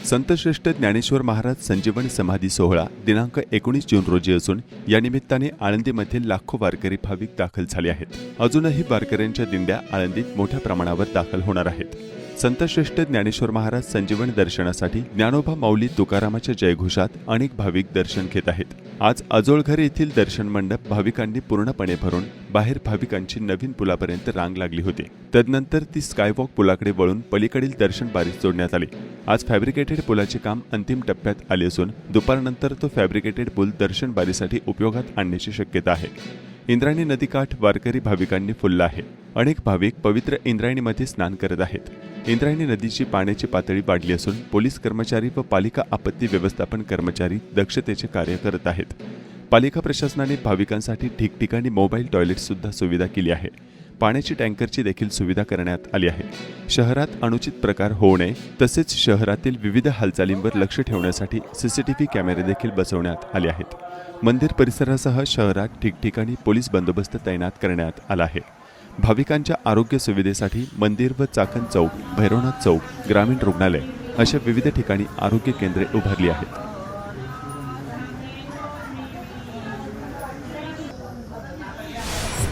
संतश्रेष्ठ ज्ञानेश्वर महाराज संजीवन समाधी सोहळा दिनांक 19 जून रोजी असून या निमित्ताने आळंदीमध्ये लाखो वारकरी भाविक दाखल झाले आहेत। अजूनही वारकऱ्यांच्या दिंड्या आळंदीत मोठ्या प्रमाणावर दाखल होणार आहेत। संतश्रेष्ठ ज्ञानेश्वर महाराज संजीवन दर्शनासाठी ज्ञानोबा माऊली तुकारामाच्या जयघोषात अनेक भाविक दर्शन घेत आहेत। आज आजोळघर येथील दर्शन मंडप भाविकांनी पूर्णपणे भरून बाहेर भाविकांची नवीन पुलापर्यंत रांग लागली होती। तदनंतर ती स्कायवॉक पुलाकडे वळून पलीकडील दर्शन बारीस जोडण्यात आली। आज फॅब्रिकेटेड पुलाचे काम अंतिम टप्प्यात आले असून दुपारनंतर तो फॅब्रिकेटेड पूल दर्शन बारीसाठी उपयोगात आणण्याची शक्यता आहे। इंद्रायणी नदीकाठ वारकरी भाविकांनी फुलला आहे। अनेक भाविक पवित्र इंद्रायणीमध्ये स्नान करत आहेत। इंद्रायणी नदीची पाण्याची पातळी वाढली असून पोलीस कर्मचारी व पालिका आपत्ती व्यवस्थापन कर्मचारी दक्षतेचे कार्य करत आहेत। पालिका प्रशासनाने भाविकांसाठी ठिकठिकाणी मोबाईल टॉयलेट सुद्धा सुविधा केली आहे। पाण्याची टँकरची देखील सुविधा करण्यात आली आहे। शहरात अनुचित प्रकार होऊ नये तसेच शहरातील विविध हालचालींवर लक्ष ठेवण्यासाठी सीसीटीव्ही कॅमेरे देखील बसवण्यात आले आहेत। मंदिर परिसरासह शहरात ठिकठिकाणी पोलीस बंदोबस्त तैनात करण्यात आला आहे। भाविकांच्या आरोग्य सुविधेसाठी मंदिर व चाकण चौक, भैरवनाथ चौक, ग्रामीण रुग्णालय अशा विविध ठिकाणी आरोग्य केंद्रे उभारली आहेत।